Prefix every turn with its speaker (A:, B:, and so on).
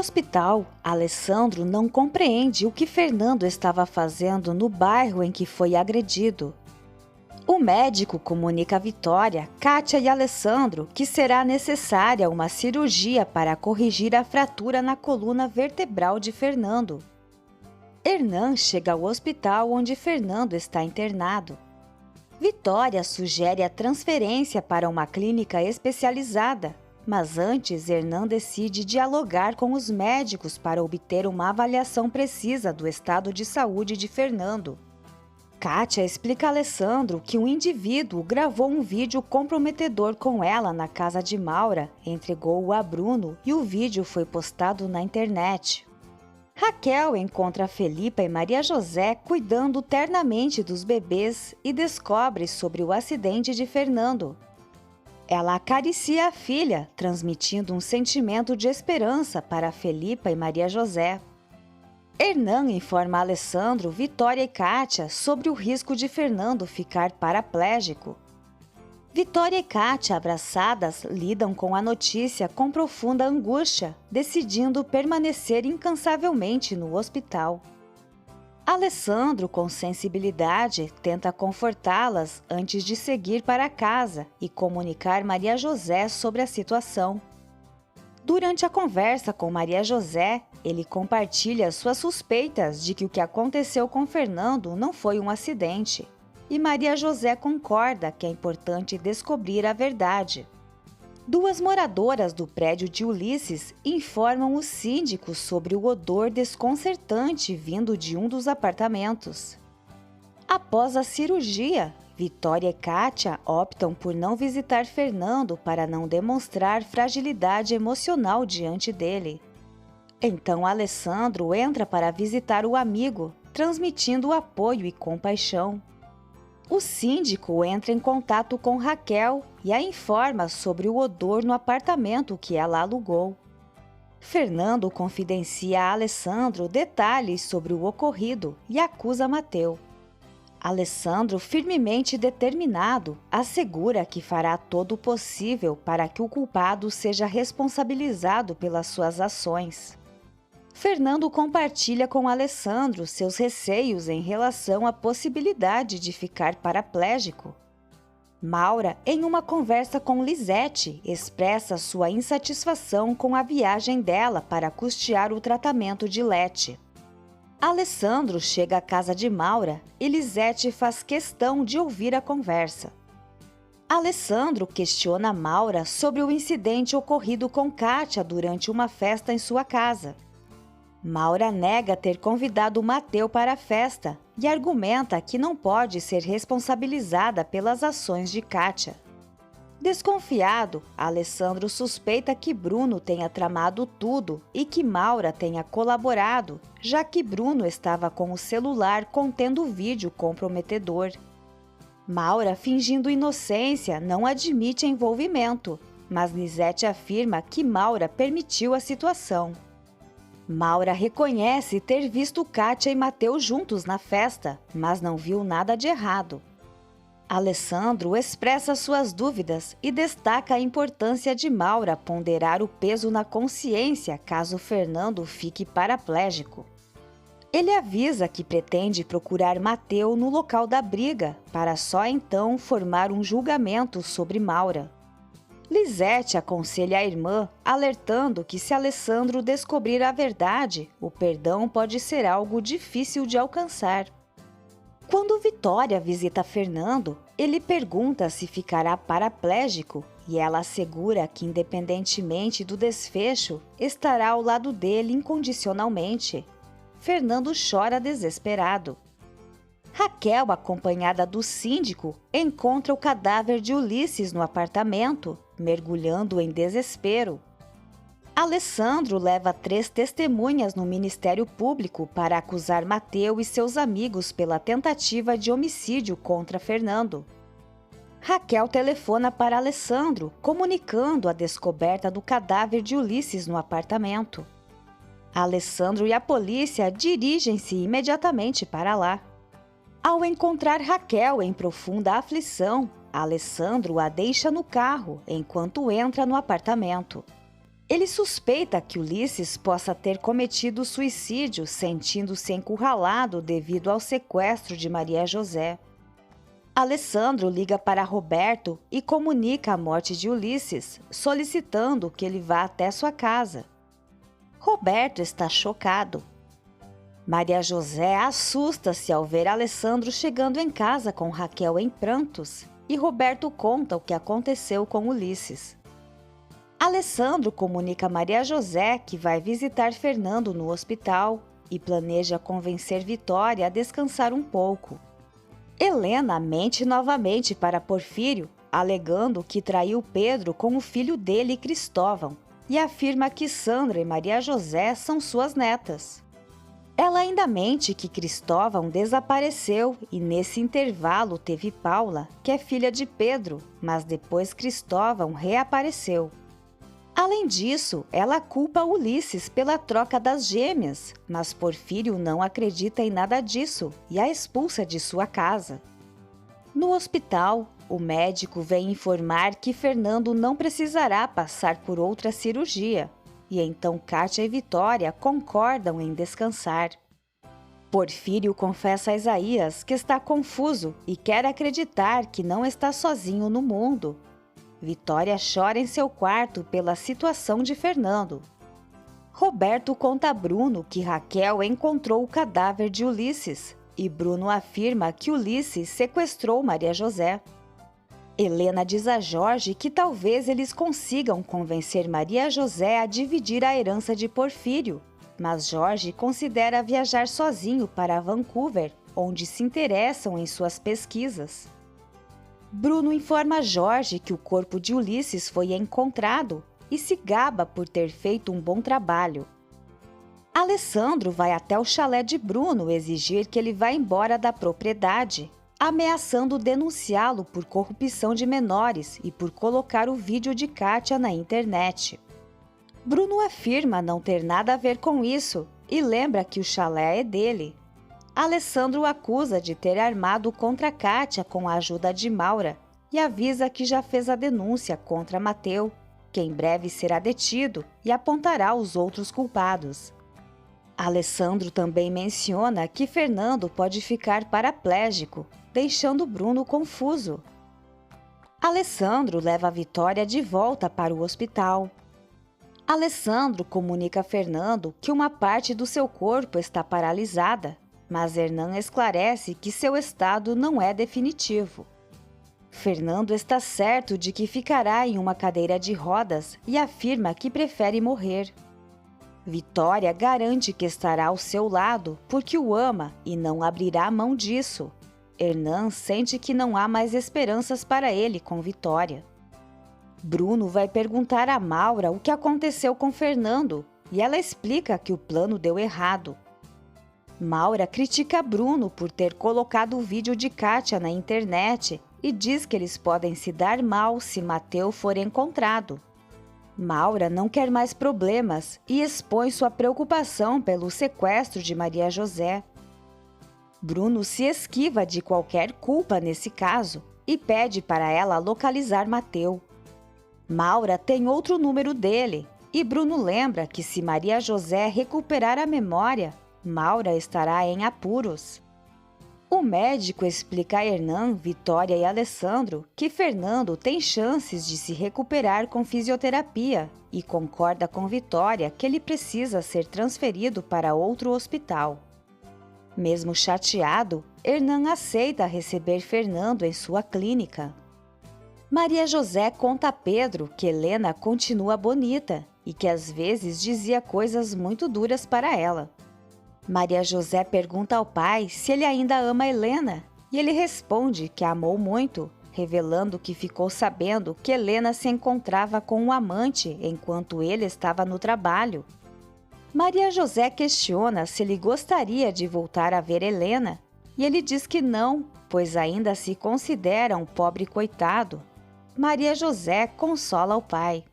A: hospital, Alessandro não compreende o que Fernando estava fazendo no bairro em que foi agredido. O médico comunica a Vitória, Kátia e Alessandro que será necessária uma cirurgia para corrigir a fratura na coluna vertebral de Fernando. Hernan chega ao hospital onde Fernando está internado. Vitória sugere a transferência para uma clínica especializada, mas antes Hernan decide dialogar com os médicos para obter uma avaliação precisa do estado de saúde de Fernando. Kátia explica a Alessandro que um indivíduo gravou um vídeo comprometedor com ela na casa de Maura, entregou-o a Bruno e o vídeo foi postado na internet. Raquel encontra Felipa e Maria José cuidando ternamente dos bebês e descobre sobre o acidente de Fernando. Ela acaricia a filha, transmitindo um sentimento de esperança para Felipa e Maria José. Hernan informa Alessandro, Vitória e Kátia sobre o risco de Fernando ficar paraplégico. Vitória e Kátia, abraçadas, lidam com a notícia com profunda angústia, decidindo permanecer incansavelmente no hospital. Alessandro, com sensibilidade, tenta confortá-las antes de seguir para casa e comunicar Maria José sobre a situação. Durante a conversa com Maria José, ele compartilha suas suspeitas de que o que aconteceu com Fernando não foi um acidente. E Maria José concorda que é importante descobrir a verdade. Duas moradoras do prédio de Ulisses informam o síndico sobre o odor desconcertante vindo de um dos apartamentos. Após a cirurgia, Vitória e Kátia optam por não visitar Fernando para não demonstrar fragilidade emocional diante dele. Então Alessandro entra para visitar o amigo, transmitindo apoio e compaixão. O síndico entra em contato com Raquel e a informa sobre o odor no apartamento que ela alugou. Fernando confidencia a Alessandro detalhes sobre o ocorrido e acusa Mateu. Alessandro, firmemente determinado, assegura que fará todo o possível para que o culpado seja responsabilizado pelas suas ações. Fernando compartilha com Alessandro seus receios em relação à possibilidade de ficar paraplégico. Maura, em uma conversa com Lisete, expressa sua insatisfação com a viagem dela para custear o tratamento de Lete. Alessandro chega à casa de Maura e Lisete faz questão de ouvir a conversa. Alessandro questiona Maura sobre o incidente ocorrido com Kátia durante uma festa em sua casa. Maura nega ter convidado Mateu para a festa e argumenta que não pode ser responsabilizada pelas ações de Kátia. Desconfiado, Alessandro suspeita que Bruno tenha tramado tudo e que Maura tenha colaborado, já que Bruno estava com o celular contendo o vídeo comprometedor. Maura, fingindo inocência, não admite envolvimento, mas Lisete afirma que Maura permitiu a situação. Maura reconhece ter visto Kátia e Mateu juntos na festa, mas não viu nada de errado. Alessandro expressa suas dúvidas e destaca a importância de Maura ponderar o peso na consciência caso Fernando fique paraplégico. Ele avisa que pretende procurar Mateu no local da briga, para só então formar um julgamento sobre Maura. Lisete aconselha a irmã, alertando que se Alessandro descobrir a verdade, o perdão pode ser algo difícil de alcançar. Quando Vitória visita Fernando, ele pergunta se ficará paraplégico e ela assegura que, independentemente do desfecho, estará ao lado dele incondicionalmente. Fernando chora desesperado. Raquel, acompanhada do síndico, encontra o cadáver de Ulisses no apartamento, mergulhando em desespero. Alessandro leva 3 testemunhas no Ministério Público para acusar Mateu e seus amigos pela tentativa de homicídio contra Fernando. Raquel telefona para Alessandro, comunicando a descoberta do cadáver de Ulisses no apartamento. Alessandro e a polícia dirigem-se imediatamente para lá. Ao encontrar Raquel em profunda aflição, Alessandro a deixa no carro enquanto entra no apartamento. Ele suspeita que Ulisses possa ter cometido suicídio sentindo-se encurralado devido ao sequestro de Maria José. Alessandro liga para Roberto e comunica a morte de Ulisses, solicitando que ele vá até sua casa. Roberto está chocado. Maria José assusta-se ao ver Alessandro chegando em casa com Raquel em prantos e Roberto conta o que aconteceu com Ulisses. Alessandro comunica a Maria José que vai visitar Fernando no hospital e planeja convencer Vitória a descansar um pouco. Helena mente novamente para Porfírio, alegando que traiu Pedro com o filho dele, Cristóvão, e afirma que Sandra e Maria José são suas netas. Ela ainda mente que Cristóvão desapareceu e nesse intervalo teve Paula, que é filha de Pedro, mas depois Cristóvão reapareceu. Além disso, ela culpa Ulisses pela troca das gêmeas, mas Porfírio não acredita em nada disso e a expulsa de sua casa. No hospital, o médico vem informar que Fernando não precisará passar por outra cirurgia, e então Kátia e Vitória concordam em descansar. Porfírio confessa a Isaías que está confuso e quer acreditar que não está sozinho no mundo. Vitória chora em seu quarto pela situação de Fernando. Roberto conta a Bruno que Raquel encontrou o cadáver de Ulisses e Bruno afirma que Ulisses sequestrou Maria José. Helena diz a Jorge que talvez eles consigam convencer Maria José a dividir a herança de Porfírio, mas Jorge considera viajar sozinho para Vancouver, onde se interessam em suas pesquisas. Bruno informa Jorge que o corpo de Ulisses foi encontrado e se gaba por ter feito um bom trabalho. Alessandro vai até o chalé de Bruno exigir que ele vá embora da propriedade, ameaçando denunciá-lo por corrupção de menores e por colocar o vídeo de Kátia na internet. Bruno afirma não ter nada a ver com isso e lembra que o chalé é dele. Alessandro o acusa de ter armado contra Kátia com a ajuda de Maura e avisa que já fez a denúncia contra Mateu, que em breve será detido e apontará os outros culpados. Alessandro também menciona que Fernando pode ficar paraplégico, deixando Bruno confuso. Alessandro leva a Vitória de volta para o hospital. Alessandro comunica a Fernando que uma parte do seu corpo está paralisada, mas Hernan esclarece que seu estado não é definitivo. Fernando está certo de que ficará em uma cadeira de rodas e afirma que prefere morrer. Vitória garante que estará ao seu lado porque o ama e não abrirá mão disso. Hernan sente que não há mais esperanças para ele com Vitória. Bruno vai perguntar a Maura o que aconteceu com Fernando e ela explica que o plano deu errado. Maura critica Bruno por ter colocado o vídeo de Kátia na internet e diz que eles podem se dar mal se Mateu for encontrado. Maura não quer mais problemas e expõe sua preocupação pelo sequestro de Maria José. Bruno se esquiva de qualquer culpa nesse caso e pede para ela localizar Mateu. Maura tem outro número dele e Bruno lembra que se Maria José recuperar a memória, Maura estará em apuros. O médico explica a Hernan, Vitória e Alessandro que Fernando tem chances de se recuperar com fisioterapia e concorda com Vitória que ele precisa ser transferido para outro hospital. Mesmo chateado, Hernan aceita receber Fernando em sua clínica. Maria José conta a Pedro que Helena continua bonita e que às vezes dizia coisas muito duras para ela. Maria José pergunta ao pai se ele ainda ama Helena e ele responde que a amou muito, revelando que ficou sabendo que Helena se encontrava com um amante enquanto ele estava no trabalho. Maria José questiona se ele gostaria de voltar a ver Helena e ele diz que não, pois ainda se considera um pobre coitado. Maria José consola o pai.